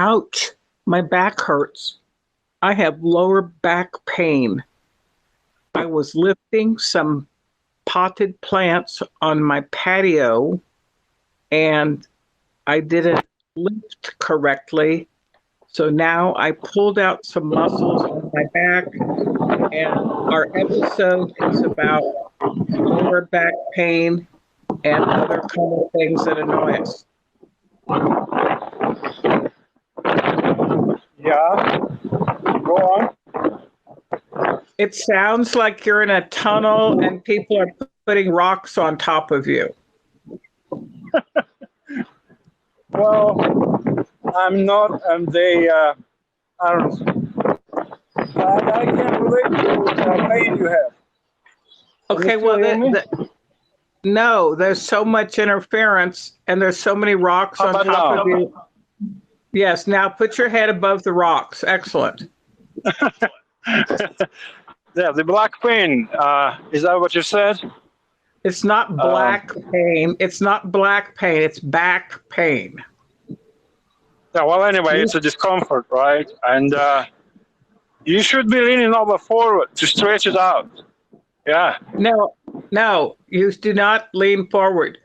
Ouch, my back hurts. I have lower back pain. I was lifting some potted plants on my patio and I didn't lift correctly. So now I pulled out some muscles on my back, and our episode is about lower back pain and other common things that annoy us. Yeah, go on. It sounds like you're in a tunnel and people are putting rocks on top of you. Well, I'm not, and they, I don't know. I can relate to the pain you have. Okay, well, no, there's so much interference and there's so many rocks on top of you. Yes, now put your head above the rocks. Excellent. Yeah, the black pain, is that what you said? It's not black pain. It's not black pain. It's back pain. Yeah, well, anyway, it's a discomfort, right? And you should be leaning over forward to stretch it out. Yeah. No, you do not lean forward.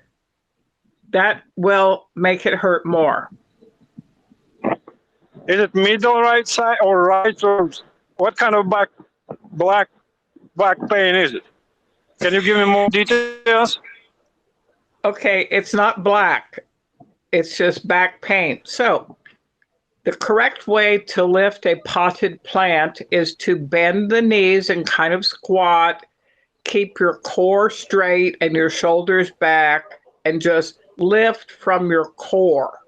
That will make it hurt more. Is it middle right side or right, or what kind of black back pain is it? Can you give me more details? Okay, it's not black. It's just back pain. So the correct way to lift a potted plant is to bend the knees and kind of squat, keep your core straight and your shoulders back, and just lift from your core.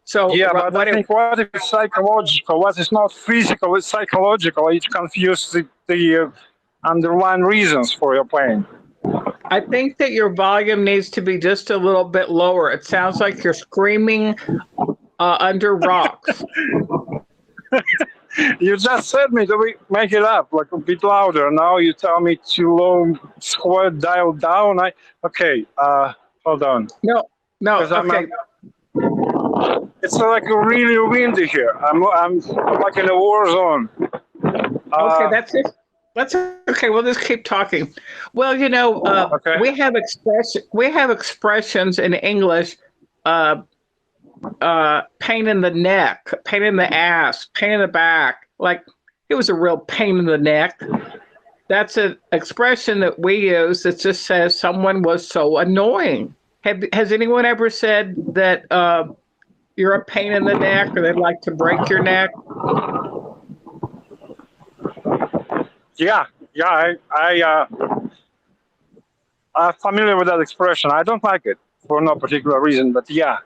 So yeah, but I think what is psychological, what is not physical, it's psychological. It confuses the underlying reasons for your pain. I think that your volume needs to be just a little bit lower. It sounds like you're screaming under rocks. You just said me to make it up, like a bit louder. Now you tell me too low, squat, dial down. Okay, hold on. No, okay. It's like really windy here. I'm like in a war zone. Okay, that's it. That's okay. We'll just keep talking. Well, you know, okay. we have expressions in English. Pain in the neck, pain in the ass, pain in the back. Like it was a real pain in the neck. That's an expression that we use that just says someone was so annoying. Has anyone ever said that you're a pain in the neck, or they'd like to break your neck? Yeah. I'm familiar with that expression. I don't like it for no particular reason, but yeah.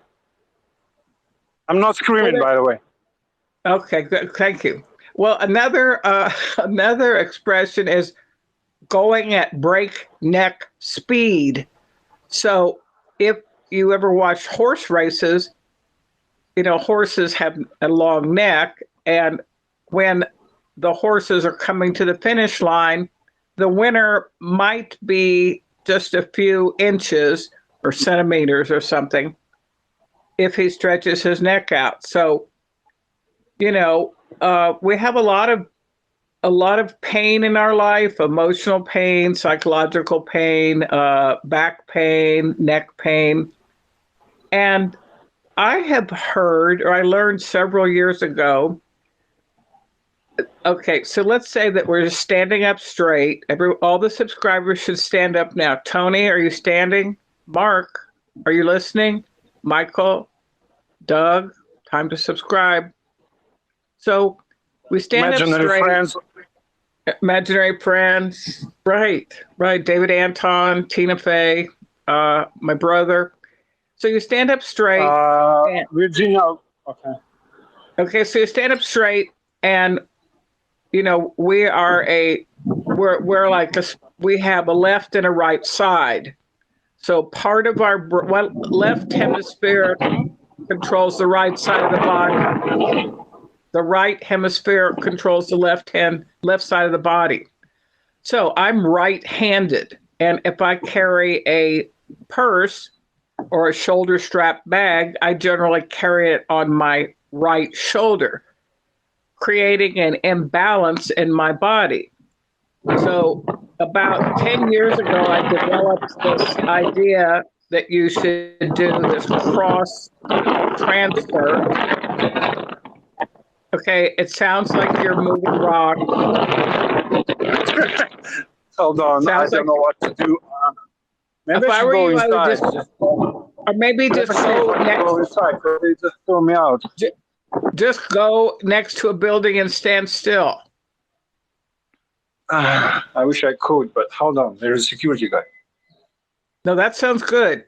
I'm not screaming, by the way. Okay, good. Thank you. Well, another expression is going at breakneck speed. So if you ever watch horse races, you know, horses have a long neck, and when the horses are coming to the finish line, the winner might be just a few inches or centimeters or something if he stretches his neck out. So, you know, we have a lot of pain in our life: emotional pain, psychological pain, back pain, neck pain. And I have heard, or I learned several years ago. Okay, so let's say that we're just standing up straight. All the subscribers should stand up now. Tony, are you standing? Mark, are you listening? Michael, Doug, time to subscribe. So we stand up straight. Friends. Imaginary friends. Right. David Anton, Tina Fey, my brother. So you stand up straight. Virginia. Okay. Okay, so you stand up straight, and you know we have a left and a right side. So part of our left hemisphere controls the right side of the body. The right hemisphere controls the left side of the body. So I'm right-handed, and if I carry a purse, or a shoulder strap bag, I generally carry it on my right shoulder, creating an imbalance in my body. So about 10 years ago, I developed this idea that you should do this cross transfer. Okay, it sounds like you're moving rock. Hold on, Sounds I don't like- know what to do. Maybe If I I should were go you, I would inside. just, or maybe just Let's see if go I can next, go inside, 'cause they just threw me out. just go next to a building and stand still. I wish I could, but hold on. There's a security guy. No, that sounds good.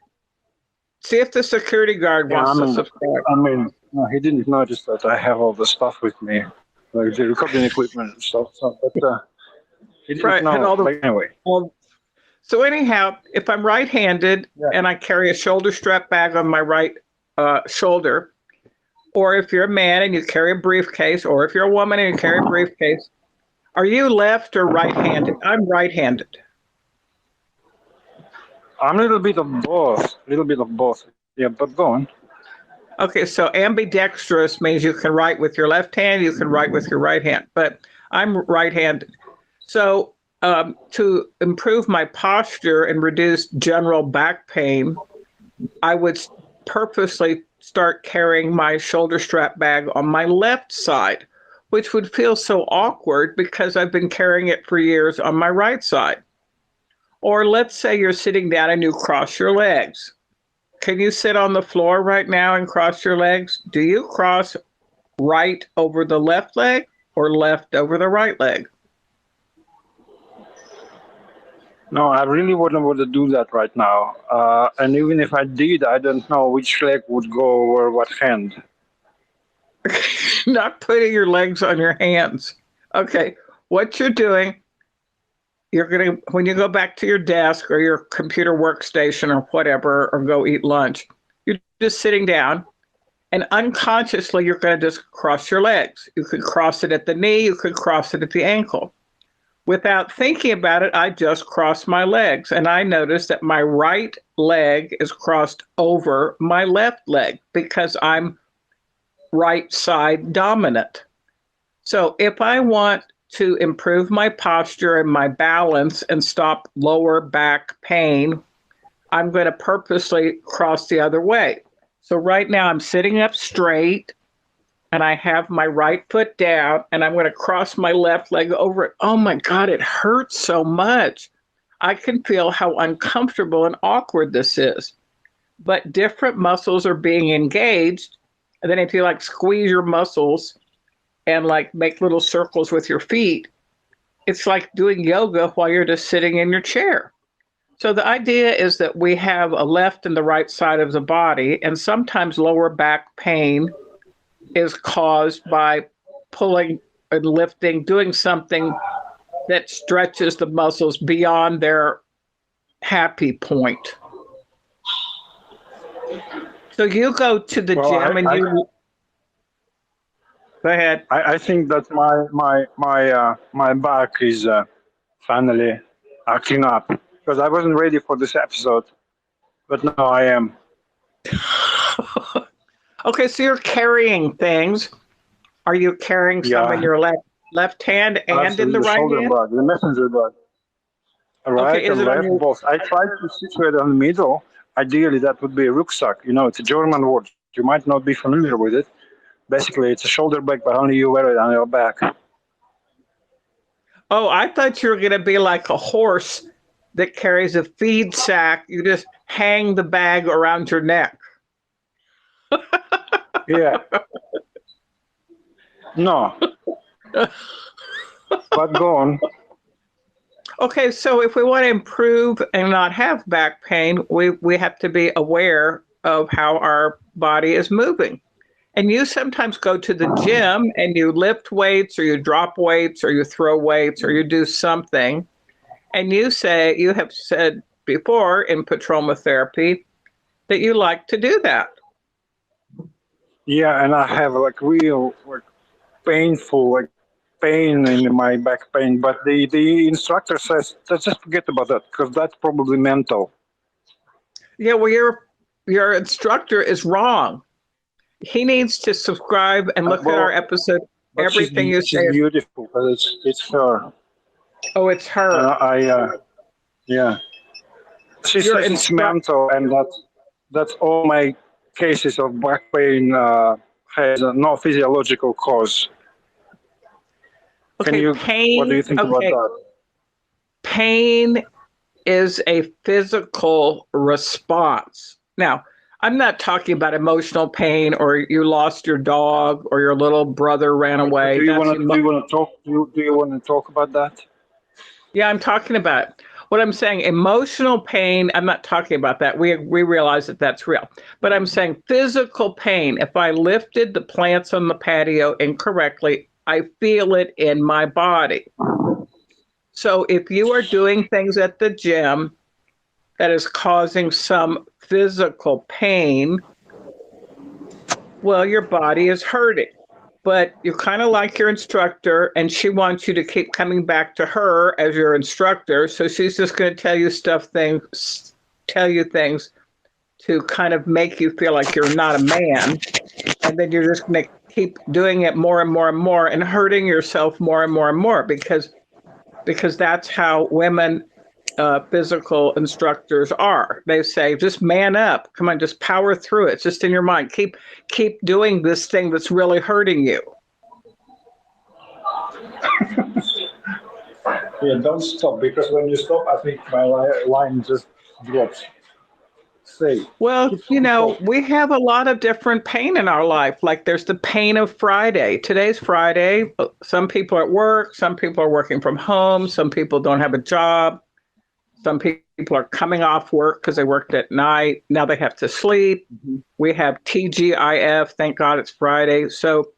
See if the security guard Yeah, wants I to mean- subscribe. I mean, no, he didn't notice that I have all the stuff with me, like the recording equipment and stuff. So, but he didn't Right, know. and all the- Like, anyway, Well, so anyhow, if I'm right-handed Yeah. and I carry a shoulder strap bag on my right shoulder, or if you're a man and you carry a briefcase, or if you're a woman and you carry a briefcase, are you left or right-handed? I'm right-handed. I'm a little bit of both. A little bit of both. Yeah, but go on. Okay, so ambidextrous means you can write with your left hand, you can write with your right hand, but I'm right-handed. So to improve my posture and reduce general back pain, I would purposely start carrying my shoulder strap bag on my left side, which would feel so awkward because I've been carrying it for years on my right side. Or let's say you're sitting down and you cross your legs. Can you sit on the floor right now and cross your legs? Do you cross right over the left leg or left over the right leg? No, I really wouldn't want to do that right now. And even if I did, I don't know which leg would go over what hand. Not putting your legs on your hands. Okay, what you're doing, you're going to, when you go back to your desk or your computer workstation or whatever, or go eat lunch, you're just sitting down and unconsciously you're going to just cross your legs. You could cross it at the knee, you could cross it at the ankle. Without thinking about it, I just crossed my legs and I noticed that my right leg is crossed over my left leg because I'm right side dominant. So if I want to improve my posture and my balance and stop lower back pain, I'm going to purposely cross the other way. So right now I'm sitting up straight and I have my right foot down and I'm going to cross my left leg over it. Oh my God, it hurts so much. I can feel how uncomfortable and awkward this is. But different muscles are being engaged. And then if you like squeeze your muscles and like make little circles with your feet, it's like doing yoga while you're just sitting in your chair. So the idea is that we have a left and the right side of the body, and sometimes lower back pain is caused by pulling and lifting, doing something that stretches the muscles beyond their happy point. So you go to the Well, gym and you go ahead. I think that my back is finally acting up because I wasn't ready for this episode, but now I am. Okay, so you're carrying things. Are you carrying some Yeah. in your left hand and Absolutely, in the right shoulder hand? bag, the messenger bag. Right is and it on left, your- both. I tried to situate on the middle. Ideally, that would be a rucksack. You know, it's a German word. You might not be familiar with it. Basically, it's a shoulder bag, but only you wear it on your back. Oh, I thought you were going to be like a horse that carries a feed sack. You just hang the bag around your neck. Yeah. No. But go on. Okay, so if we want to improve and not have back pain, we have to be aware of how our body is moving. And you sometimes go to the gym and you lift weights or you drop weights or you throw weights or you do something. And you have said before in Petroma therapy that you like to do that. Yeah, and I have like real painful pain in my back pain, but the instructor says just forget about that because that's probably mental. Yeah, well, your instructor is wrong. He needs to subscribe and look at our episode. But Everything you she's say. beautiful, but it's her. Oh, it's her. Yeah. She Your says it's mental, and that's all my cases of back pain has no physiological cause. Okay, pain. What do you think about that? Pain is a physical response. Now, I'm not talking about emotional pain or you lost your dog or your little brother ran away. Do you want to talk about that? Yeah, I'm talking about what I'm saying. Emotional pain, I'm not talking about that. We realize that that's real. But I'm saying physical pain. If I lifted the plants on the patio incorrectly, I feel it in my body. So if you are doing things at the gym that is causing some physical pain, well, your body is hurting. But you're kind of like your instructor, and she wants you to keep coming back to her as your instructor. So she's just going to tell you things to kind of make you feel like you're not a man. And then you're just going to keep doing it more and more and more and hurting yourself more and more and more because that's how women physical instructors are. They say, just man up. Come on, just power through it. It's just in your mind. Keep doing this thing that's really hurting you. Yeah, don't stop, because when you stop, I think my line just drops. Say. Well, we have a lot of different pain in our life. Like there's the pain of Friday. Today's Friday. Some people are at work. Some people are working from home. Some people don't have a job. Some people are coming off work because they worked at night. Now they have to sleep. Mm-hmm. We have TGIF. Thank God it's Friday. So,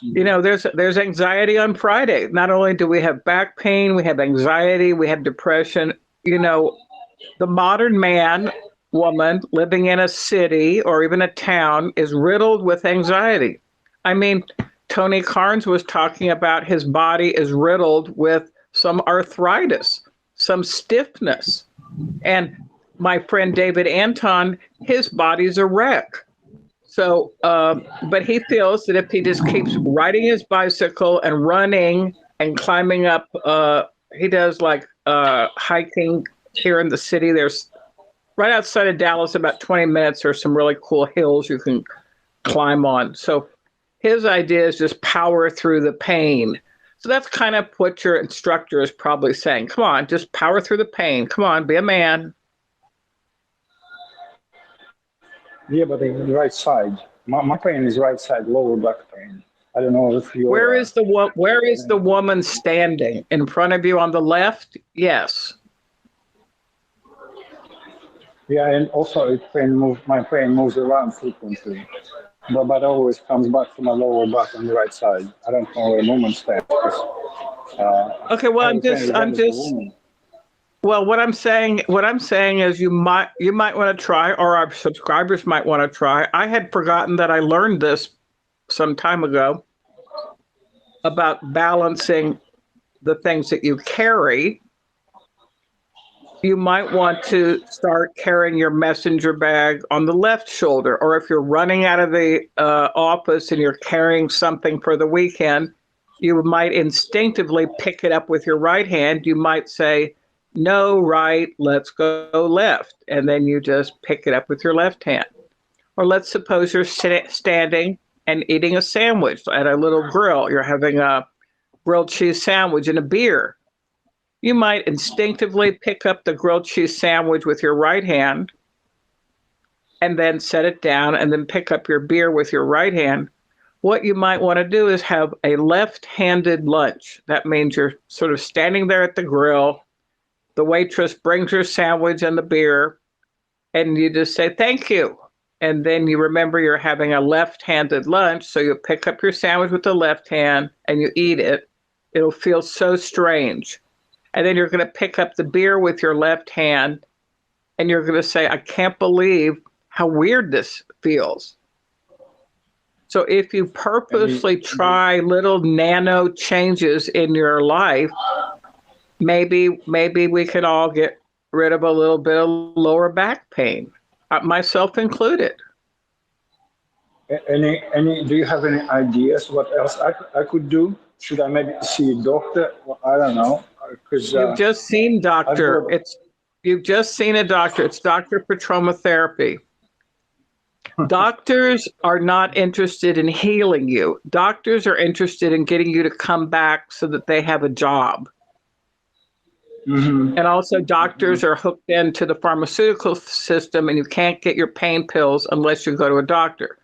there's anxiety on Friday. Not only do we have back pain, we have anxiety, we have depression. The modern man, woman living in a city or even a town is riddled with anxiety. I mean, Tony Carnes was talking about his body is riddled with some arthritis, some stiffness. And my friend David Anton, his body's a wreck. So, but he feels that if he just keeps riding his bicycle and running and climbing up, he does like hiking here in the city. There's right outside of Dallas, about 20 minutes, there's some really cool hills you can climb on. So his idea is just power through the pain. So that's kind of what your instructor is probably saying. Come on, just power through the pain. Come on, be a man. Yeah, but the right side. My pain is right side, lower back pain. I don't know if you. Where is the woman standing? In front of you on the left? Yes. Yeah, and also my pain moves around frequently, but always comes back to my lower back on the right side. I don't know where movement stands. Okay, well, I'm just. Well, what I'm saying is you might want to try, or our subscribers might want to try. I had forgotten that I learned this some time ago about balancing the things that you carry. You might want to start carrying your messenger bag on the left shoulder, or if you're running out of the office and you're carrying something for the weekend, you might instinctively pick it up with your right hand. You might say, no, right, let's go left. And then you just pick it up with your left hand. Or let's suppose you're standing and eating a sandwich at a little grill. You're having a grilled cheese sandwich and a beer. You might instinctively pick up the grilled cheese sandwich with your right hand and then set it down and then pick up your beer with your right hand. What you might want to do is have a left-handed lunch. That means you're sort of standing there at the grill. The waitress brings your sandwich and the beer, and you just say, thank you. And then you remember you're having a left-handed lunch, so you pick up your sandwich with the left hand and you eat it. It'll feel so strange. And then you're going to pick up the beer with your left hand, and you're going to say, I can't believe how weird this feels. So if you purposely try little nano changes in your life, maybe we can all get rid of a little bit of lower back pain. myself included. Any? Do you have any ideas what else I could do? Should I maybe see a doctor? Well, I don't know, because You've just seen doctor. got- You've just seen a doctor. It's Dr. Petroma Therapy. Doctors are not interested in healing you. Doctors are interested in getting you to come back so that they have a job. Mhm. And also, doctors are hooked into the pharmaceutical system, and you can't get your pain pills unless you go to a doctor.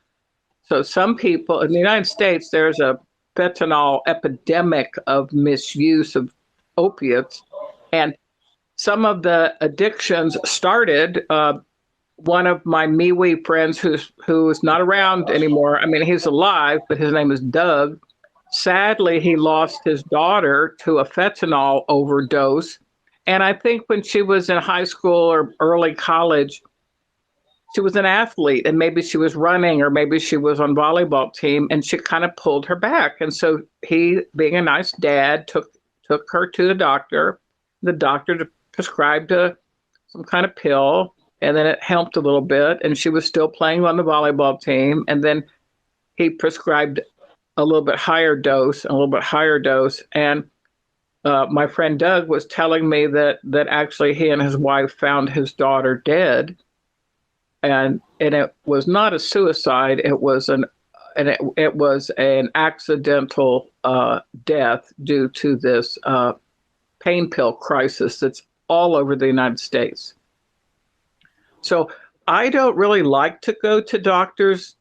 So some people in the United States, there's a fentanyl epidemic of misuse of opiates. And some of the addictions started, one of my MeWe friends who is not around anymore. I mean, he's alive, but his name is Doug. Sadly, he lost his daughter to a fentanyl overdose. And I think when she was in high school or early college, she was an athlete, and maybe she was running, or maybe she was on volleyball team, and she kind of pulled her back. And so he, being a nice dad, took her to the doctor. The doctor prescribed some kind of pill, and then it helped a little bit, and she was still playing on the volleyball team. And then he prescribed a little bit higher dose, and my friend Doug was telling me that actually he and his wife found his daughter dead, and it was not a suicide. It was an accidental death due to this pain pill crisis that's all over the United States. So I don't really like to go to doctors,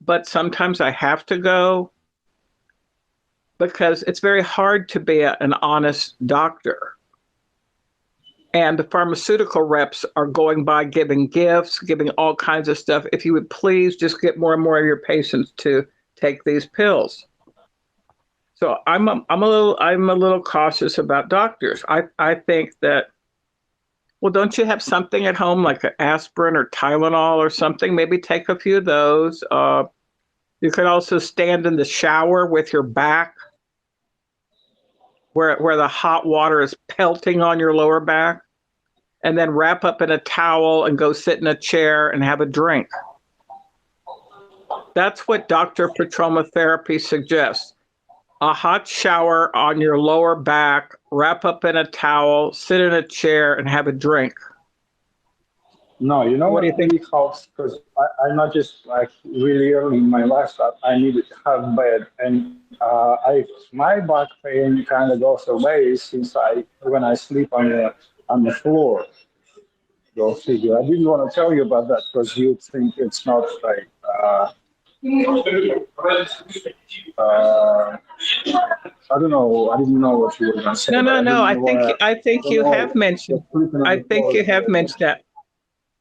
but sometimes I have to go because it's very hard to be an honest doctor. And the pharmaceutical reps are going by giving gifts, giving all kinds of stuff. If you would please just get more and more of your patients to take these pills. So I'm a little cautious about doctors. I think that, well, don't you have something at home like an aspirin or Tylenol or something? Maybe take a few of those. You could also stand in the shower with your back where the hot water is pelting on your lower back, and then wrap up in a towel and go sit in a chair and have a drink. That's what Dr. Petroma Therapy suggests. A hot shower on your lower back, wrap up in a towel, sit in a chair, and have a drink. No, you know what do you think it helps? Because I'm not just like really early in my lifestyle. I needed to have bed, and my back pain kind of goes away since when I sleep on the floor. Go figure. I didn't want to tell you about that because you think it's not like. I don't know. I didn't know what you were going to say. No. I think you have mentioned. I think you have mentioned that.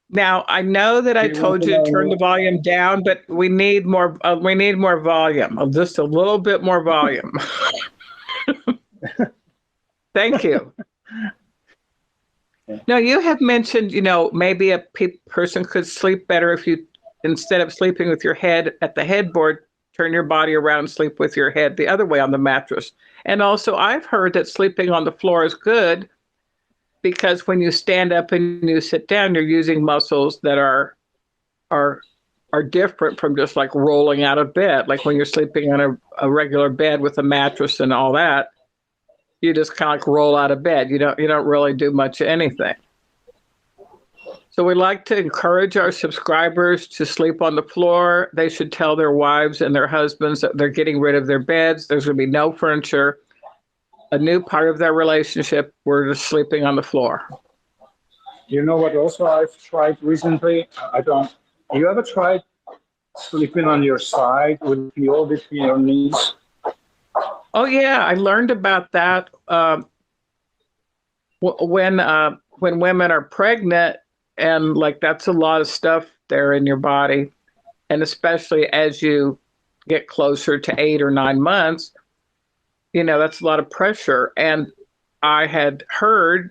Now I know that I told you to turn the volume down, but we need more. We need more volume. Just a little bit more volume. Thank you. No, you have mentioned. Maybe a person could sleep better if you, instead of sleeping with your head at the headboard, turn your body around and sleep with your head the other way on the mattress. And also, I've heard that sleeping on the floor is good because when you stand up and you sit down, you're using muscles that are different from just like rolling out of bed. Like when you're sleeping on a regular bed with a mattress and all that, you just kind of like roll out of bed. You don't really do much of anything. So we like to encourage our subscribers to sleep on the floor. They should tell their wives and their husbands that they're getting rid of their beds. There's going to be no furniture. A new part of their relationship, we're just sleeping on the floor. You know what also I've tried recently? You ever tried sleeping on your side with the pillow between your knees? Oh yeah, I learned about that when women are pregnant, and like that's a lot of stuff there in your body, and especially as you get closer to 8 or 9 months, that's a lot of pressure. And I had heard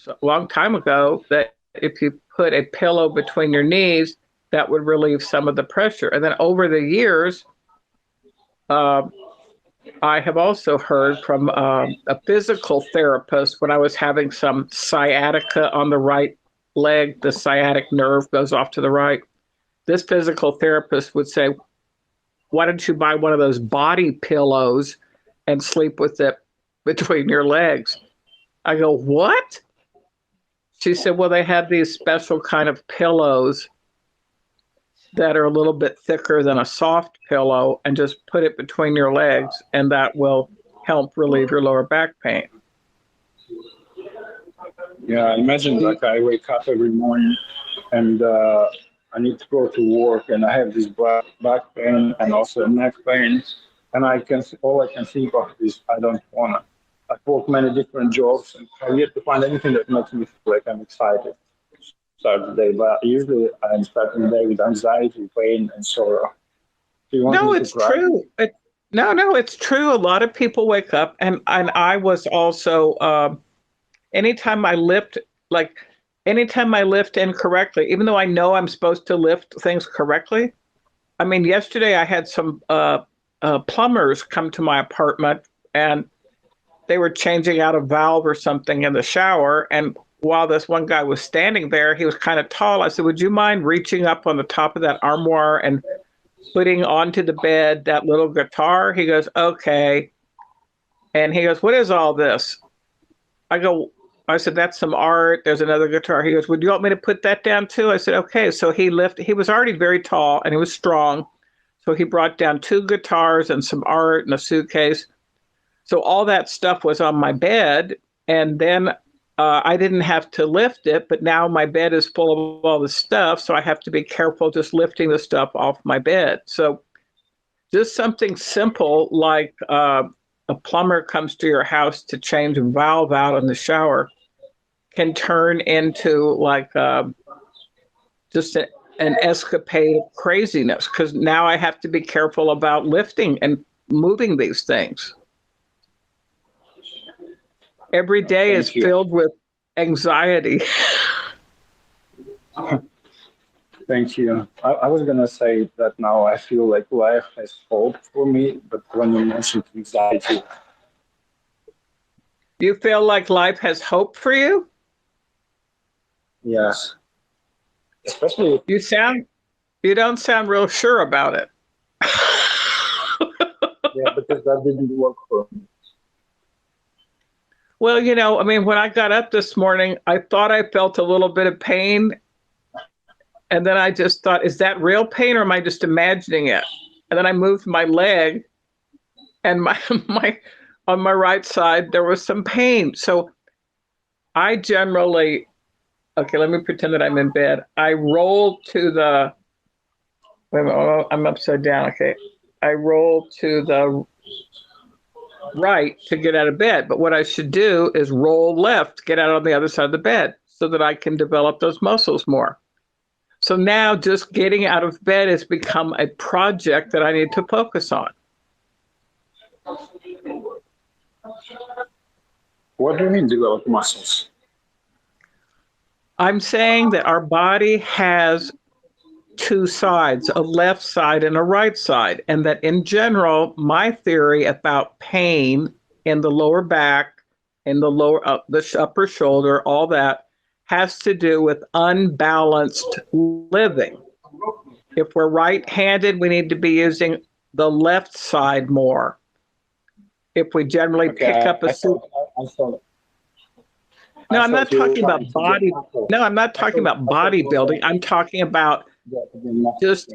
a long time ago that if you put a pillow between your knees, that would relieve some of the pressure. And then over the years, I have also heard from a physical therapist when I was having some sciatica on the right leg, the sciatic nerve goes off to the right. This physical therapist would say, why don't you buy one of those body pillows and sleep with it between your legs? I go, what? She said, well, they have these special kind of pillows that are a little bit thicker than a soft pillow, and just put it between your legs, and that will help relieve your lower back pain. Yeah, imagine like I wake up every morning and I need to go to work and I have this back pain and also neck pain. And all I can think of is I don't want to. I've worked many different jobs and I've yet to find anything that makes me feel like I'm excited to start the day. But usually I'm starting the day with anxiety, pain, and sorrow. Do you want No, me to it's cry? true. No, it's true. A lot of people wake up, and I was also, anytime I lift, incorrectly, even though I know I'm supposed to lift things correctly. I mean, yesterday I had some plumbers come to my apartment, and they were changing out a valve or something in the shower. And while this one guy was standing there, he was kind of tall. I said, would you mind reaching up on the top of that armoire and putting onto the bed that little guitar? He goes, okay. And he goes, what is all this? I said, that's some art. There's another guitar. He goes, would you want me to put that down too? I said, okay. So he was already very tall and he was strong. So he brought down 2 guitars and some art and a suitcase. So all that stuff was on my bed. And then I didn't have to lift it, but now my bed is full of all the stuff. So I have to be careful just lifting the stuff off my bed. So just something simple like a plumber comes to your house to change a valve out in the shower can turn into like just an escapade of craziness, because now I have to be careful about lifting and moving these things. Every day is filled with anxiety. Thank you. I was going to say that now I feel like life has hope for me, but when you mentioned anxiety. You feel like life has hope for you? Yes. Especially. You don't sound real sure about it. Yeah, because that didn't work for me. Well, I mean, when I got up this morning, I thought I felt a little bit of pain. And then I just thought, is that real pain or am I just imagining it? And then I moved my leg and on my right side, there was some pain. So I generally, okay, let me pretend that I'm in bed. I roll to the, wait a minute, oh, I'm upside down. Okay. I roll to the right to get out of bed. But what I should do is roll left, get out on the other side of the bed so that I can develop those muscles more. So now just getting out of bed has become a project that I need to focus on. What do you mean develop muscles? I'm saying that our body has 2 sides, a left side and a right side, and that in general, my theory about pain in the lower back, in the the upper shoulder, all that has to do with unbalanced living. If we're right-handed, we need to be using the left side more. If we generally pick up a suit. No, I'm not talking about body. No, I'm not talking about bodybuilding. I'm talking about just,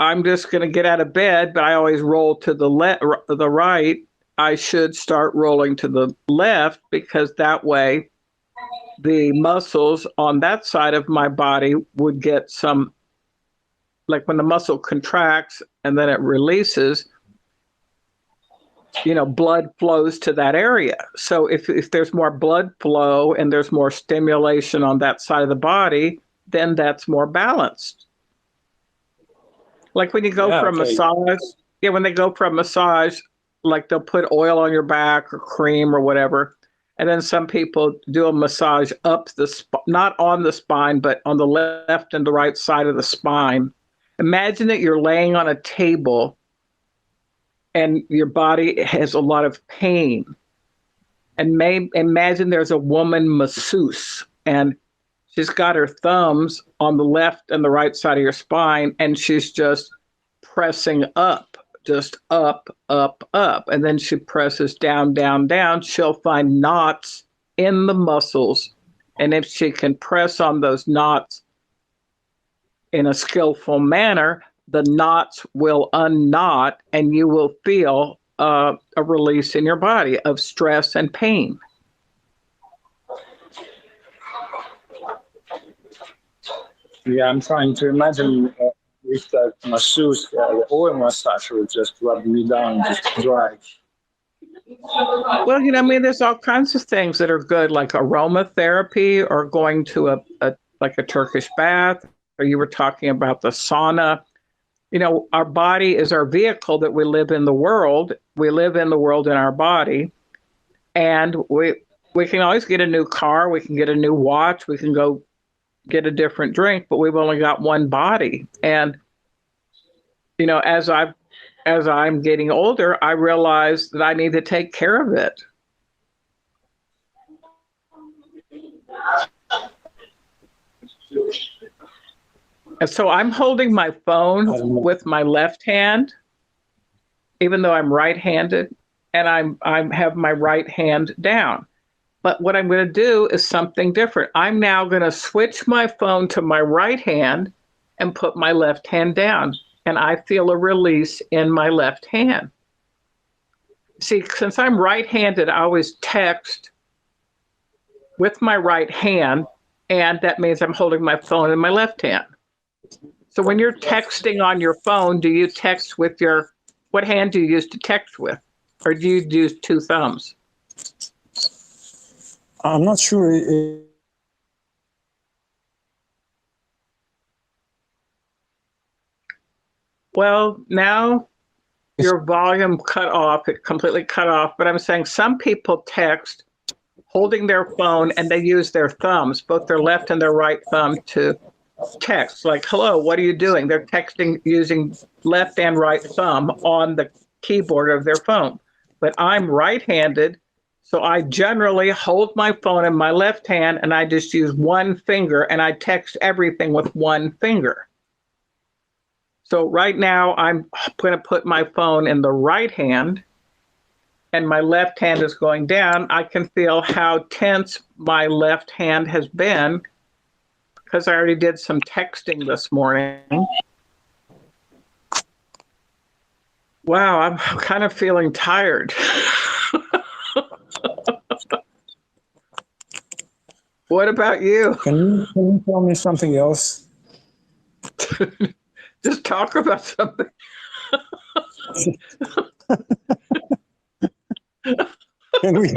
I'm just going to get out of bed, but I always roll to the right. I should start rolling to the left, because that way the muscles on that side of my body would get some, like when the muscle contracts and then it releases, blood flows to that area. So if there's more blood flow and there's more stimulation on that side of the body, then that's more balanced. Like when you go for a massage, when they go for a massage, like they'll put oil on your back or cream or whatever. And then some people do a massage up the not on the spine, but on the left and the right side of the spine. Imagine that you're laying on a table and your body has a lot of pain. And imagine there's a woman masseuse, and she's got her thumbs on the left and the right side of your spine, and she's just pressing up, just up, up, up. And then she presses down, down, down. She'll find knots in the muscles. And if she can press on those knots in a skillful manner, the knots will unknot and you will feel a release in your body of stress and pain. Yeah, I'm trying to imagine if that masseuse, the oil massage would just rub me down, just drag. Well, there's all kinds of things that are good, like aromatherapy or going to a Turkish bath, or you were talking about the sauna. Our body is our vehicle that we live in the world. We live in the world in our body, and we can always get a new car. We can get a new watch. We can go get a different drink, but we've only got one body. And, as I'm getting older, I realize that I need to take care of it. And so I'm holding my phone with my left hand, even though I'm right-handed, and I have my right hand down. But what I'm going to do is something different. I'm now going to switch my phone to my right hand and put my left hand down. And I feel a release in my left hand. See, since I'm right-handed, I always text with my right hand, and that means I'm holding my phone in my left hand. So when you're texting on your phone, do you text with what hand do you use to text with? Or do you use two thumbs? I'm not sure. Well, now your volume cut off, it completely cut off, but I'm saying some people text holding their phone and they use their thumbs, both their left and their right thumb, to text, like, hello, what are you doing? They're texting using left and right thumb on the keyboard of their phone. But I'm right-handed, so I generally hold my phone in my left hand and I just use one finger and I text everything with one finger. So right now I'm going to put my phone in the right hand and my left hand is going down. I can feel how tense my left hand has been because I already did some texting this morning. Wow, I'm kind of feeling tired. What about you? Can you tell me something else? Just talk about something. Can we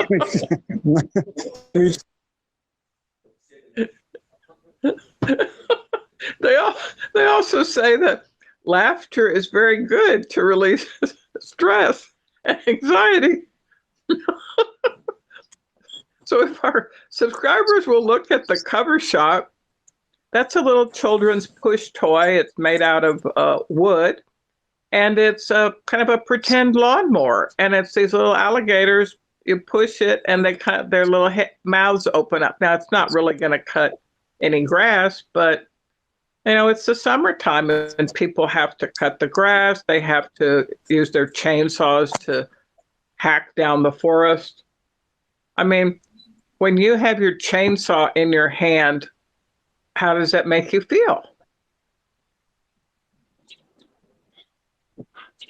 They also say that laughter is very good to release stress and anxiety. So if our subscribers will look at the cover shot, that's a little children's push toy. It's made out of wood, and it's kind of a pretend lawnmower. And it's these little alligators. You push it, and they cut their little mouths open up. Now, it's not really going to cut any grass, but it's the summertime, and people have to cut the grass. They have to use their chainsaws to hack down the forest. I mean, when you have your chainsaw in your hand, how does that make you feel?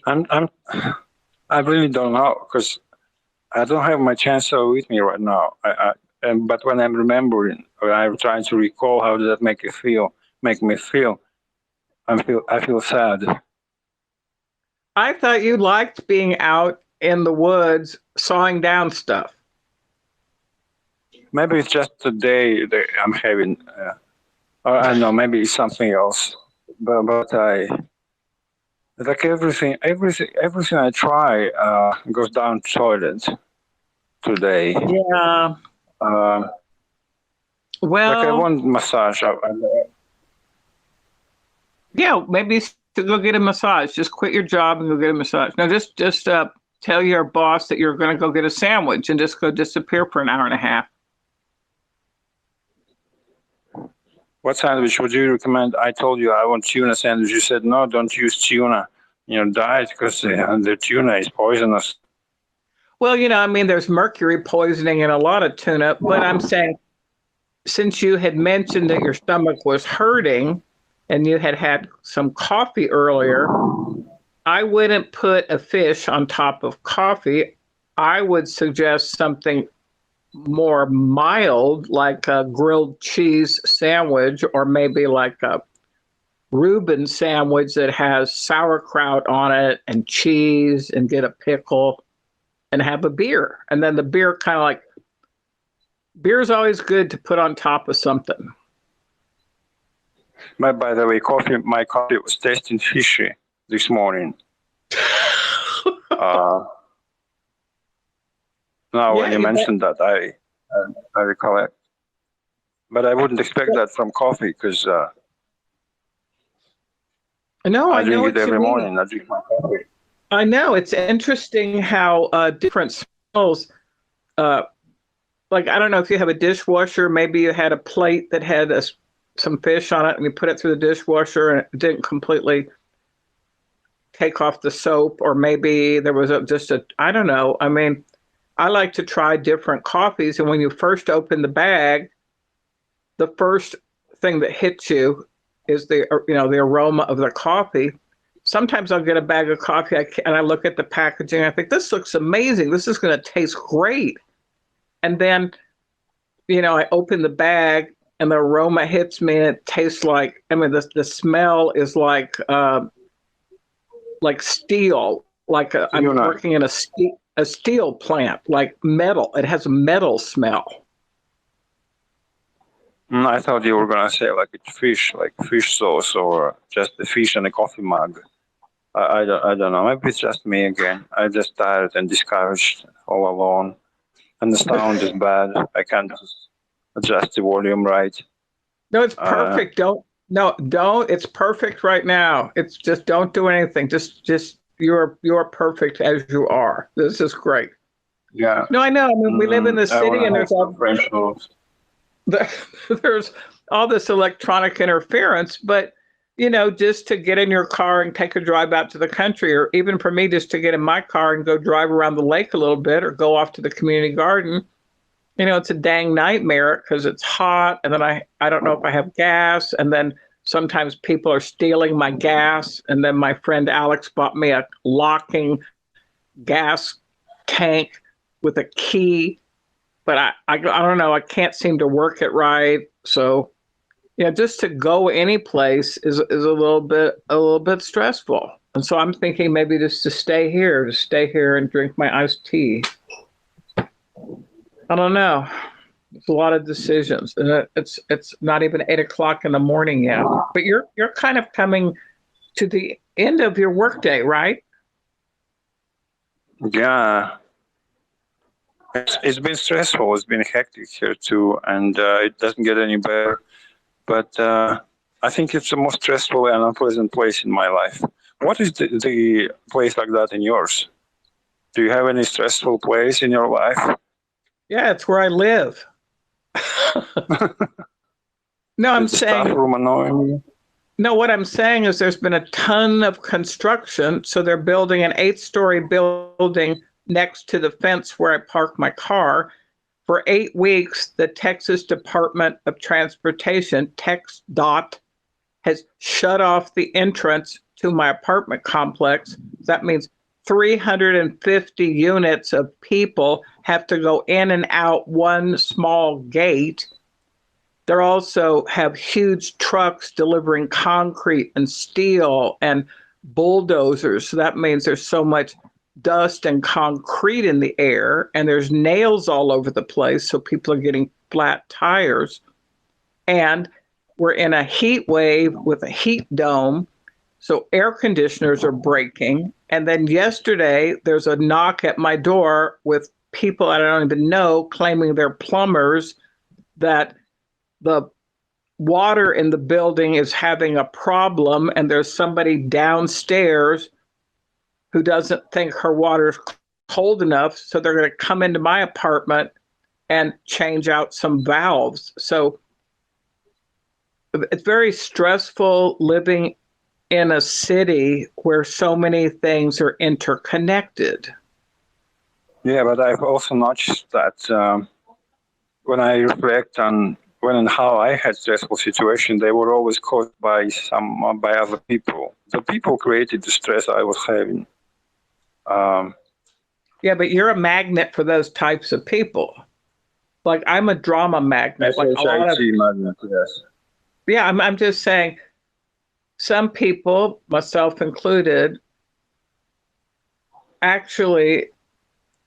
I really don't know because I don't have my chainsaw with me right now. But when I'm remembering, or I'm trying to recall how does that make me feel, I feel sad. I thought you liked being out in the woods sawing down stuff. Maybe it's just the day that I'm having. Or I don't know, maybe it's something else. But like everything I try goes down toilet today. Yeah. Well, like I want massage. Yeah, maybe to go get a massage. Just quit your job and go get a massage. No, just tell your boss that you're going to go get a sandwich and just go disappear for an hour and a half. What sandwich would you recommend? I told you I want tuna sandwich. You said no, don't use tuna in your diet because the tuna is poisonous. Well, I mean, there's mercury poisoning in a lot of tuna, but I'm saying since you had mentioned that your stomach was hurting and you had had some coffee earlier, I wouldn't put a fish on top of coffee. I would suggest something more mild, like a grilled cheese sandwich, or maybe like a Reuben sandwich that has sauerkraut on it and cheese, and get a pickle and have a beer. And then the beer kind of like, beer is always good to put on top of something. By the way, my coffee was tasting fishy this morning. Now, when you mentioned that, I recollect. But I wouldn't expect that from coffee because no, I drink know it every morning. I drink my coffee. I know. It's interesting how different smells, like, I don't know if you have a dishwasher, maybe you had a plate that had some fish on it and you put it through the dishwasher and it didn't completely take off the soap, or maybe there was I don't know. I mean, I like to try different coffees, and when you first open the bag, the first thing that hits you is the aroma of the coffee. Sometimes I'll get a bag of coffee and I look at the packaging and I think, this looks amazing. This is going to taste great. And then, I open the bag and the aroma hits me and it tastes like, I mean, the smell is like steel, like I'm working in a steel plant, like metal. It has a metal smell. I thought you were going to say like fish sauce, or just the fish in a coffee mug. I don't know. Maybe it's just me again. I'm just tired and discouraged, all alone. And the sound is bad. I can't adjust the volume right. No, it's perfect. Don't. It's perfect right now. It's just, don't do anything. Just you're perfect as you are. This is great. Yeah. No, I know. I mean, we live in the city, and there's all this electronic interference, but just to get in your car and take a drive out to the country, or even for me, just to get in my car and go drive around the lake a little bit, or go off to the community garden, it's a dang nightmare because it's hot, and then I don't know if I have gas, and then sometimes people are stealing my gas, and then my friend Alex bought me a locking gas tank with a key, but I don't know, I can't seem to work it right. So just to go any place is a little bit stressful. And so I'm thinking maybe just to stay here and drink my iced tea. I don't know. It's a lot of decisions, and it's not even 8 o'clock in the morning yet. But you're kind of coming to the end of your workday, right? Yeah. It's been stressful. It's been hectic here too, and it doesn't get any better. But I think it's the most stressful and unpleasant place in my life. What is the place like that in yours? Do you have any stressful place in your life? Yeah, it's where I live. No, I'm saying. Staff room annoying you? No, what I'm saying is there's been a ton of construction. So they're building an 8-story building next to the fence where I park my car. For 8 weeks, the Texas Department of Transportation, TxDOT, has shut off the entrance to my apartment complex. That means 350 units of people have to go in and out one small gate. They also have huge trucks delivering concrete and steel and bulldozers. So that means there's so much dust and concrete in the air, and there's nails all over the place, so people are getting flat tires. And we're in a heat wave with a heat dome, so air conditioners are breaking. And then yesterday, there's a knock at my door with people I don't even know claiming they're plumbers, that the water in the building is having a problem, and there's somebody downstairs who doesn't think her water is cold enough, so they're going to come into my apartment and change out some valves. So it's very stressful living in a city where so many things are interconnected. Yeah, but I've also noticed that when I reflect on when and how I had stressful situations, they were always caused by other people. The people created the stress I was having. Yeah, but you're a magnet for those types of people. Like I'm a drama magnet. Like a lot of, magnet, yes. yeah, I'm just saying some people, myself included, actually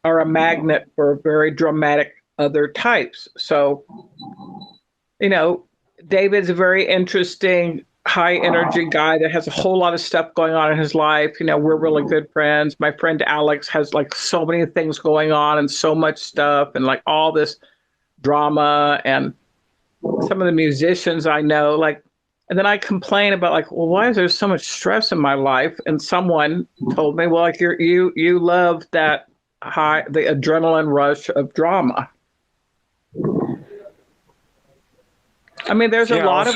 are a magnet for very dramatic other types. So, you know, David's a very interesting, high energy guy that has a whole lot of stuff going on in his life. You know, we're really good friends. My friend Alex has like so many things going on and so much stuff and like all this drama, and some of the musicians I know, like, and then I complain about like, well, why is there so much stress in my life? And someone told me, well, like you love that the adrenaline rush of drama. I mean, there's a lot of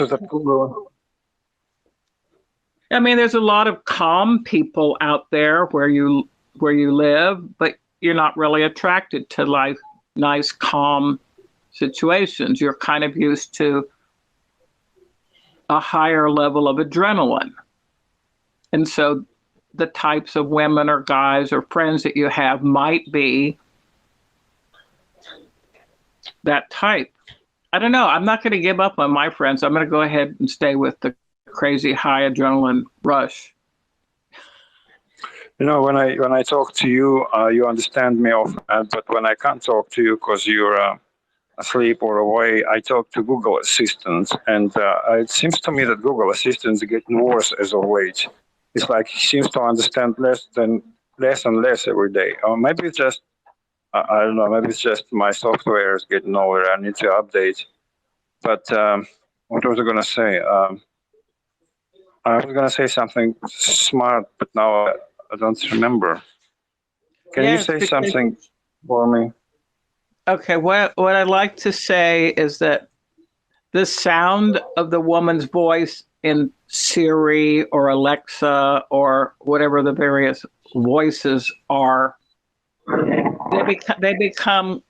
there's a lot of calm people out there where you live, but you're not really attracted to like nice, calm situations. You're kind of used to a higher level of adrenaline. And so the types of women or guys or friends that you have might be that type. I don't know. I'm not going to give up on my friends. I'm going to go ahead and stay with the crazy high adrenaline rush. You know, when I talk to you, you understand me often, but when I can't talk to you because you're asleep or away, I talk to Google Assistant, and it seems to me that Google Assistant is getting worse as always. It's like he seems to understand less and less every day. Or maybe it's just I don't know. Maybe it's just my software is getting older. I need to update. But what was I going to say? I was going to say something smart, but now I don't remember. Can you say something for me? Okay, what I'd like to say is that the sound of the woman's voice in Siri or Alexa or whatever the various voices are, we become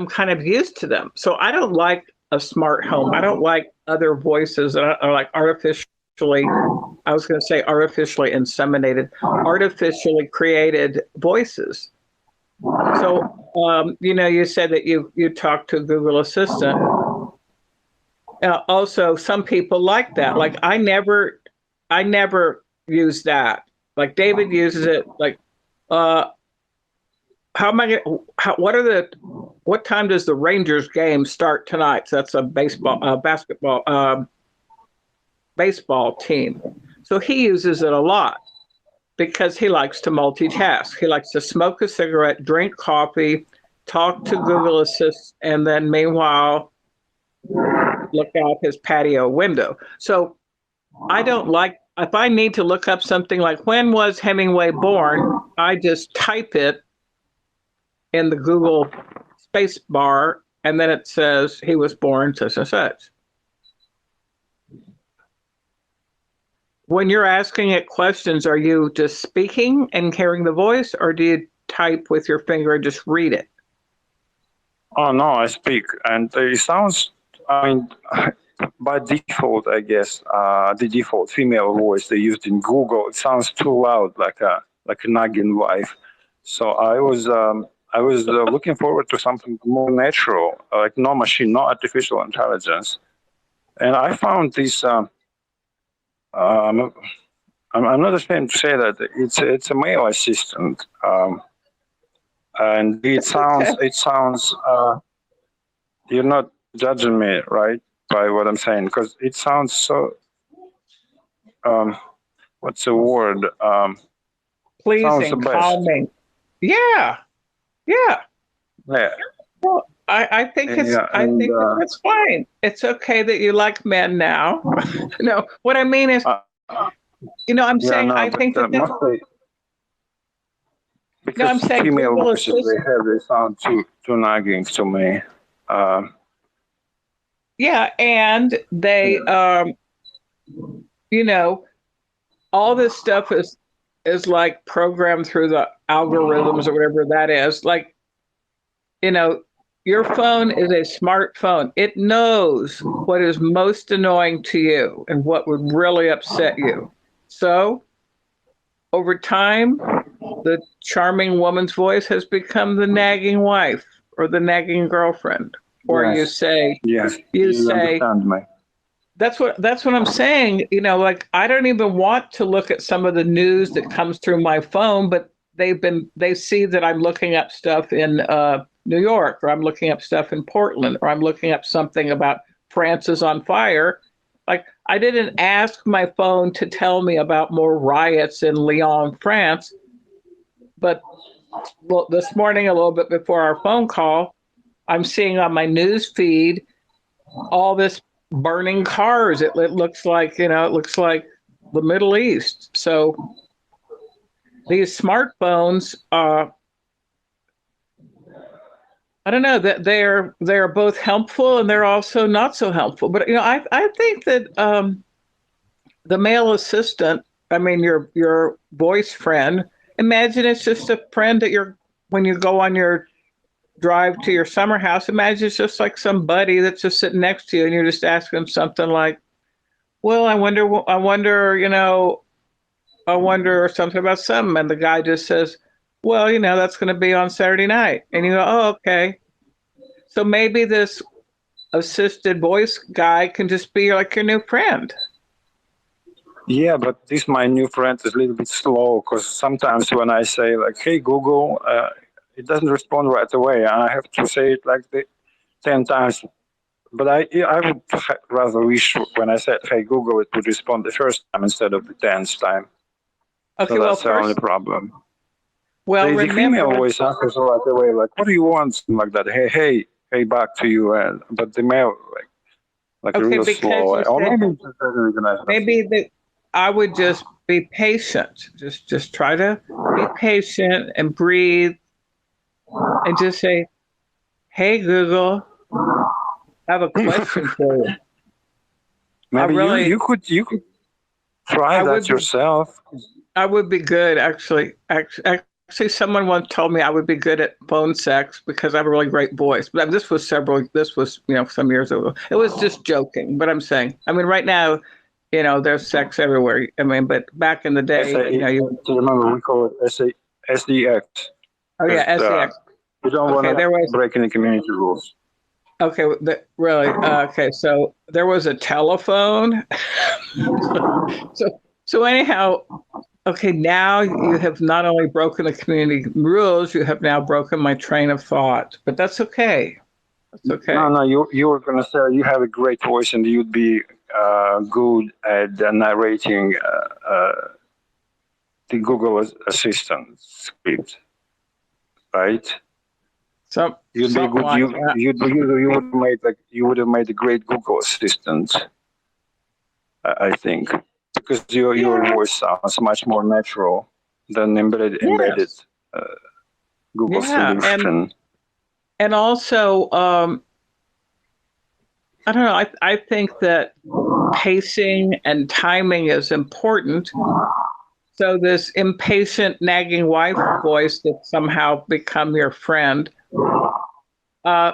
kind of used to them. So I don't like a smart home. I don't like other voices that are like artificially inseminated, artificially created voices. So, you said that you talked to Google Assistant. Also, some people like that. Like I never use that. Like David uses it. Like, what time does the Rangers game start tonight? So that's a baseball team. So he uses it a lot because he likes to multitask. He likes to smoke a cigarette, drink coffee, talk to Google Assist, and then meanwhile, look out his patio window. So I don't like, if I need to look up something like when was Hemingway born, I just type it in the Google space bar, and then it says he was born such and such. When you're asking it questions, are you just speaking and hearing the voice, or do you type with your finger and just read it? Oh, no, I speak. And it sounds, I mean, by default, I guess, the default female voice they used in Google, it sounds too loud, like a nagging wife. So I was looking forward to something more natural, like no machine, no artificial intelligence. And I found this, I'm not ashamed to say that it's a male assistant, and it sounds. You're not judging me, right, by what I'm saying, because it sounds so. What's the word? Pleasing, calming. Yeah. Well, I think that's fine. It's okay that you like men now. No, what I mean is, I'm saying I think that. Because I'm saying female voices they sound too nagging to me. yeah, and they, you know, all this stuff is like programmed through the algorithms or whatever that is. Like, you know, your phone is a smartphone. It knows what is most annoying to you and what would really upset you. So over time, the charming woman's voice has become the nagging wife or the nagging girlfriend. Or Yes. you say, Yes, you you say, understand me. that's what I'm saying. You know, like I don't even want to look at some of the news that comes through my phone, but they see that I'm looking up stuff in New York, or I'm looking up stuff in Portland, or I'm looking up something about France is on fire. Like I didn't ask my phone to tell me about more riots in Lyon, France, but well, this morning, a little bit before our phone call, I'm seeing on my news feed all this burning cars. It looks like, you know, it looks like the Middle East. So these smartphones, I don't know that they're both helpful and they're also not so helpful. But you know, I think that the male assistant, I mean, your voice friend. Imagine it's just a friend that you're when you go on your drive to your summer house. Imagine it's just like some buddy that's just sitting next to you, and you're just asking them something like, "Well, I wonder, you know, I wonder something about something," and the guy just says, "Well, you know, that's going to be on Saturday night," and you go, "Oh, okay." So maybe this assisted voice guy can just be like your new friend. Yeah, but this my new friend is a little bit slow because sometimes when I say like, "Hey Google," it doesn't respond right away, and I have to say it like 10 times. But I would rather wish when I said, "Hey Google," it would respond the first time instead of the 10th time. Okay, So well, that's the only first, problem. well, The female remember, voice answers right away, like, "What do you want?" Something like that. Hey, back to you. But the male, like okay, real because slow. you Or said maybe it just doesn't recognize us. maybe that I would just be patient. Just try to be patient and breathe and just say, "Hey Google, I have a question for you." I Maybe really, you could try I that would be, yourself. I would be good actually. Actually, someone once told me I would be good at phone sex because I have a really great voice. But this was, you know, some years ago. It was just joking, but I'm saying, I mean, right now, you know, there's sex everywhere. I mean, but back in the day, you know, Do you remember we call it SDX? oh yeah, Because SEX. you don't want Okay, to there was, break any community rules. okay, really, okay, so there was a telephone. So anyhow, okay, now you have not only broken the community rules, you have now broken my train of thought, but that's okay. That's okay. No, you were gonna say you have a great voice and you'd be good at narrating the Google Assistant script, right? So, You'd be something good. like that. You would have made a great Google Assistant, I think, because your Yeah. voice sounds much more natural than embedded Yes. Google Yeah. solution. And also, I don't know, I think that pacing and timing is important. So this impatient, nagging wife voice that somehow become your friend,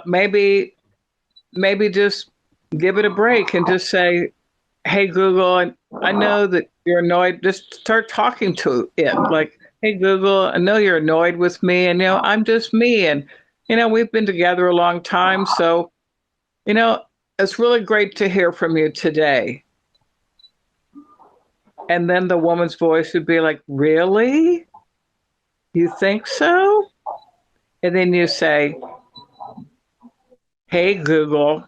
maybe just give it a break and just say, "Hey Google, and I know that you're annoyed." Just start talking to it like, "Hey Google, I know you're annoyed with me, and you know I'm just me, and you know we've been together a long time, so you know it's really great to hear from you today." And then the woman's voice would be like, "Really? You think so?" And then you say, "Hey Google,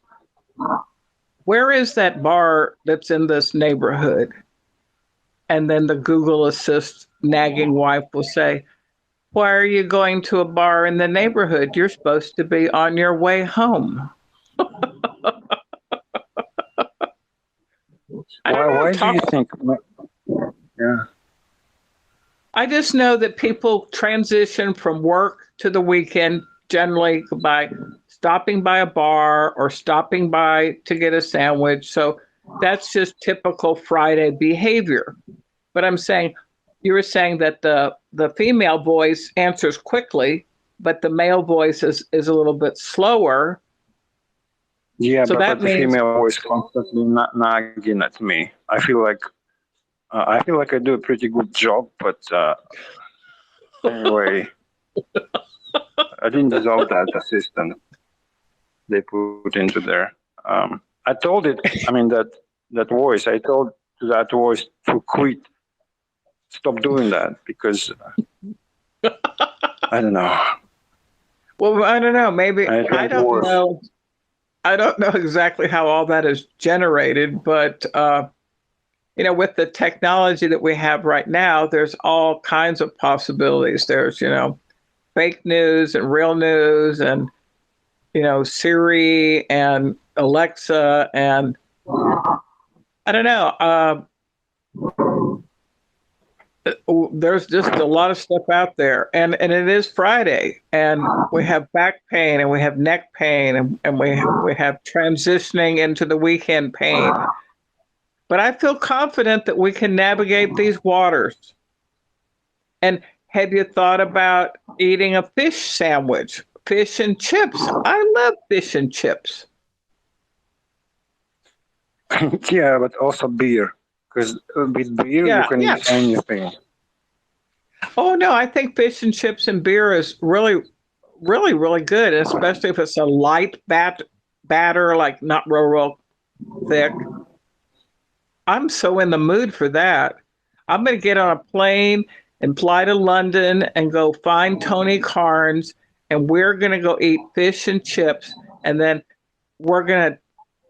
where is that bar that's in this neighborhood?" And then the Google Assist nagging wife will say, "Why are you going to a bar in the neighborhood? You're supposed to be on your way home." I don't know. Why do you think? Yeah. I just know that people transition from work to the weekend generally by stopping by a bar or stopping by to get a sandwich. So that's just typical Friday behavior. But I'm saying, you were saying that the female voice answers quickly, but the male voice is a little bit slower. Yeah, So but that the means female voice constantly nagging at me. I feel like I do a pretty good job, but anyway, I didn't deserve that assistant they put into there. I told it. I mean that voice. I told to that voice to quit. Stop doing that because I don't know. well, I don't know. Maybe I I don't worse. know. I don't know exactly how all that is generated, but with the technology that we have right now, there's all kinds of possibilities. There's, fake news and real news and, Siri and Alexa and I don't know. There's just a lot of stuff out there, and it is Friday, and we have back pain, and we have neck pain, and we have transitioning into the weekend pain. But I feel confident that we can navigate these waters. And have you thought about eating a fish sandwich, fish and chips? I love fish and chips. Yeah, but also beer, because with beer you can eat anything. Oh no, I think fish and chips and beer is really, really, really good, especially if it's a light batter, like not real thick. I'm so in the mood for that. I'm going to get on a plane and fly to London and go find Tony Carnes, and we're going to go eat fish and chips, and then we're going to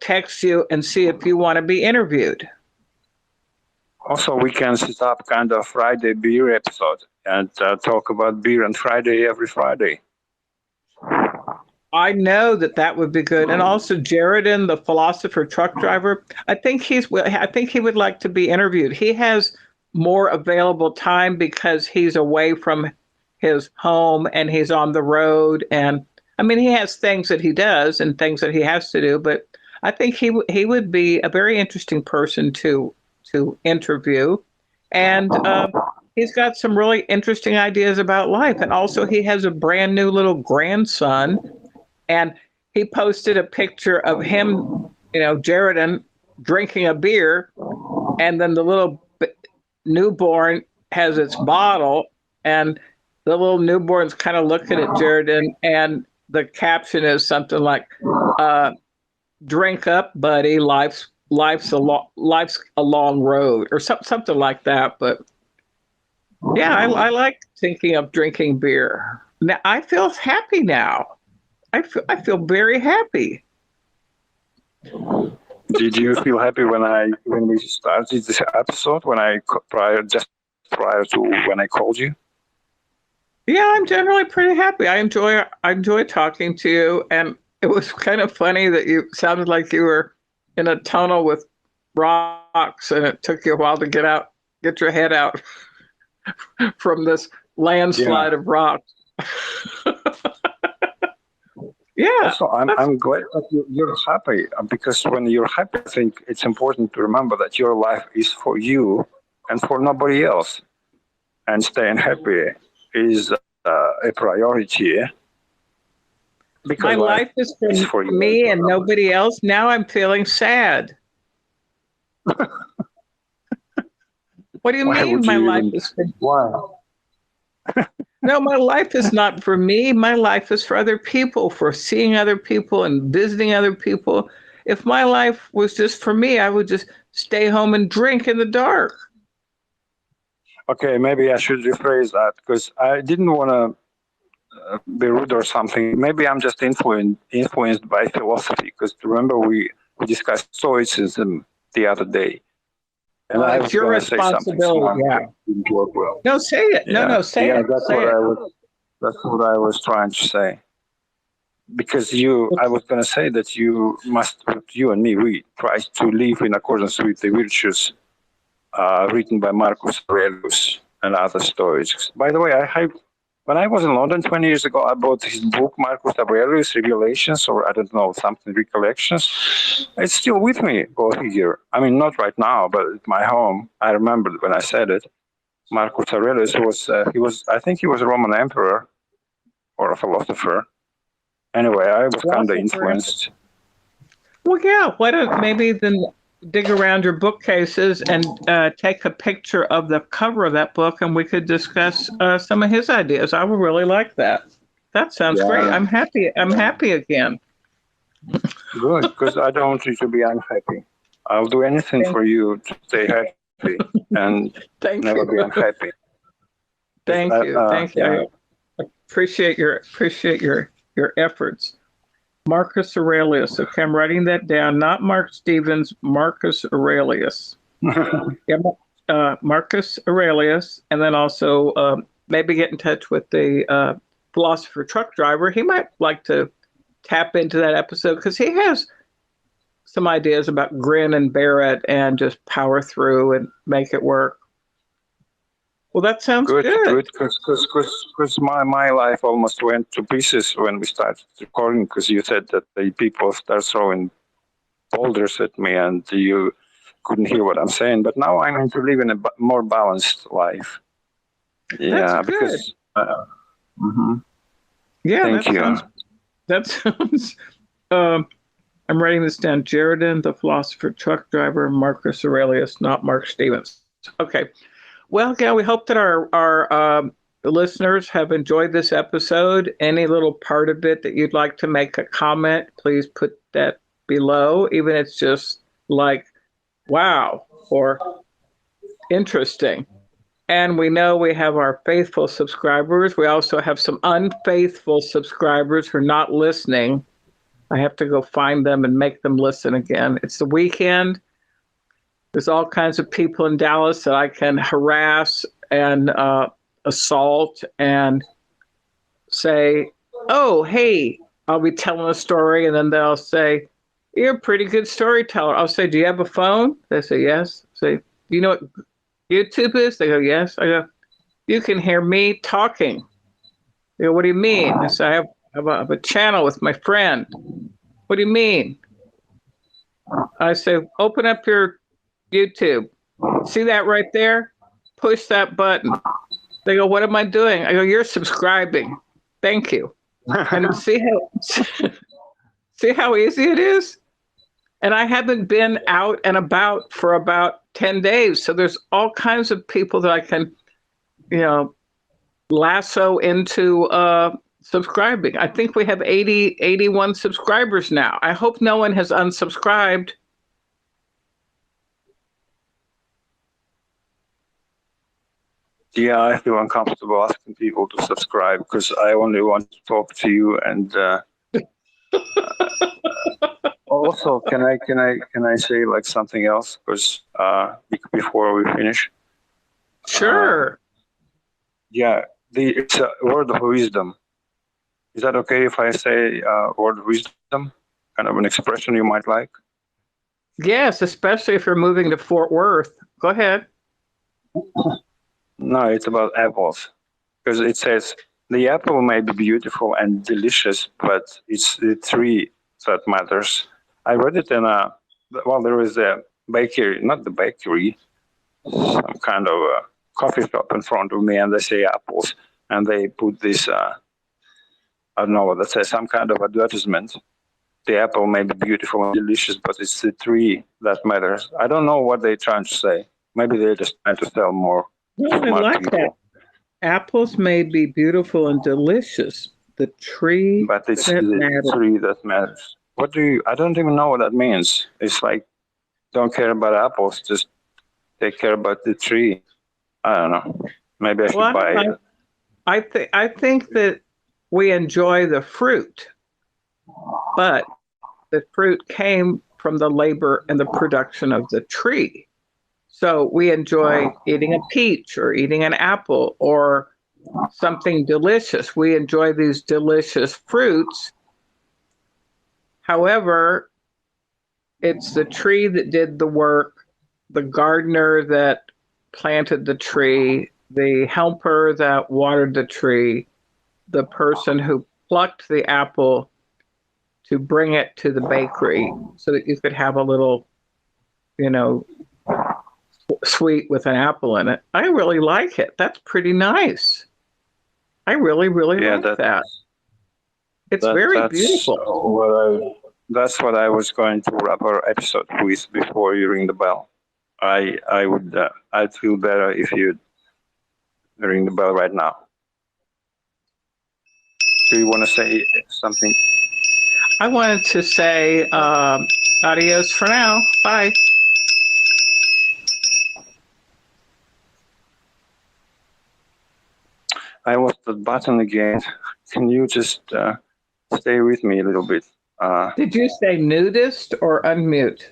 text you and see if you want to be interviewed. Also, we can set up kind of Friday beer episode and talk about beer on Friday every Friday. I know that would be good, and also Jaredin, the philosopher truck driver. I think he would like to be interviewed. He has more available time because he's away from his home and he's on the road, and I mean he has things that he does and things that he has to do. But I think he would be a very interesting person to interview, and he's got some really interesting ideas about life, and also he has a brand new little grandson. And he posted a picture of him, Jaredin, drinking a beer, and then the little newborn has its bottle, and the little newborn's kind of looking at Jaredin, and the caption is something like, "Drink up, buddy. Life's a long road," or something like that. But yeah, I like thinking of drinking beer. Now I feel happy now. I feel very happy. Did you feel happy when we started this episode? Prior to when I called you? Yeah, I'm generally pretty happy. I enjoy talking to you, and it was kind of funny that you sounded like you were in a tunnel with rocks, and it took you a while to get your head out from this landslide of rocks. Yeah. Also, I'm glad that you're happy, because when you're happy, I think it's important to remember that your life is for you and for nobody else. And staying happy is a priority. Because my life is for me and nobody else. Now I'm feeling sad. What do you mean my life is for me? Why? No, my life is not for me. My life is for other people, for seeing other people and visiting other people. If my life was just for me, I would just stay home and drink in the dark. Okay, maybe I should rephrase that, because I didn't want to be rude or something. Maybe I'm just influenced by philosophy, because remember we discussed Stoicism the other day. And it's your responsibility. Yeah. Didn't work well. No, say it. Yeah. No, say it. That's what I was trying to say. Because I was going to say that you and me, we try to live in accordance with the virtues written by Marcus Aurelius and other Stoics. By the way, I when I was in London 20 years ago, I bought his book, Marcus Aurelius, Revelations, or I don't know, something, Recollections. It's still with me, go figure. I mean, not right now, but at my home. I remembered when I said it. Marcus Aurelius I think he was a Roman emperor or a philosopher. Anyway, I was kind of influenced. Well, yeah, why don't maybe then dig around your bookcases and take a picture of the cover of that book, and we could discuss some of his ideas. I would really like that. That sounds great. I'm happy. I'm happy again. Good, because I don't want you to be unhappy. I'll do anything for you to stay happy and never be unhappy. Thank you. Thank you. I appreciate your efforts. Marcus Aurelius. Okay, I'm writing that down. Not Mark Stevens, Marcus Aurelius. Marcus Aurelius. And then also maybe get in touch with the philosopher truck driver. He might like to tap into that episode because he has some ideas about grin and bear it and just power through and make it work. Well, that sounds good. Good, because my life almost went to pieces when we started recording, because you said that the people start throwing boulders at me and you couldn't hear what I'm saying. But now I'm going to live in a more balanced life. Yeah, that's good. Because yeah, thank you. That sounds. I'm writing this down. Jaredin, the philosopher truck driver, Marcus Aurelius, not Mark Stevens. Okay. Well, yeah, we hope that our listeners have enjoyed this episode. Any little part of it that you'd like to make a comment, please put that below. Even if it's just like, wow, or interesting. And we know we have our faithful subscribers. We also have some unfaithful subscribers who are not listening. I have to go find them and make them listen again. It's the weekend. There's all kinds of people in Dallas that I can harass and assault and say, oh, hey, I'll be telling a story. And then they'll say, you're a pretty good storyteller. I'll say, do you have a phone? They say, yes. I say, do you know what YouTube is? They go, yes. I go, you can hear me talking. They go, what do you mean? I say, I have a channel with my friend. What do you mean? I say, open up your YouTube. See that right there? Push that button. They go, what am I doing? I go, you're subscribing. Thank you. And see how easy it is? And I haven't been out and about for about 10 days. So there's all kinds of people that I can, lasso into subscribing. I think we have 81 subscribers now. I hope no one has unsubscribed. Yeah, I feel uncomfortable asking people to subscribe because I only want to talk to you. And also, can I say like something else? Because before we finish. Sure. It's a word of wisdom. Is that okay if I say word of wisdom? Kind of an expression you might like. Yes, especially if you're moving to Fort Worth. Go ahead. No, it's about apples, because it says the apple may be beautiful and delicious, but it's the tree that matters. I read it in there was a bakery, not the bakery, some kind of a coffee shop in front of me, and they say apples, and they put this, I don't know what that says, some kind of advertisement. The apple may be beautiful and delicious, but it's the tree that matters. I don't know what they're trying to say. Maybe they're just trying to sell more. Well, I like that. Apples may be beautiful and delicious. The tree but it's the tree that matters. I don't even know what that means. It's like, don't care about apples, just take care about the tree. I don't know. Maybe I should buy it. I think that we enjoy the fruit, but the fruit came from the labor and the production of the tree. So we enjoy eating a peach or eating an apple or something delicious. We enjoy these delicious fruits. However, it's the tree that did the work, the gardener that planted the tree, the helper that watered the tree. the person who plucked the apple to bring it to the bakery so that you could have a little, you know, sweet with an apple in it. I really like it. That's pretty nice. I really, really like that. It's very beautiful. That's what I was going to wrap our episode with before you ring the bell. I'd feel better if you'd ring the bell right now. Do you want to say something? I wanted to say adios for now. Bye. I lost the button again. Can you just stay with me a little bit? Did you say nudist or unmute?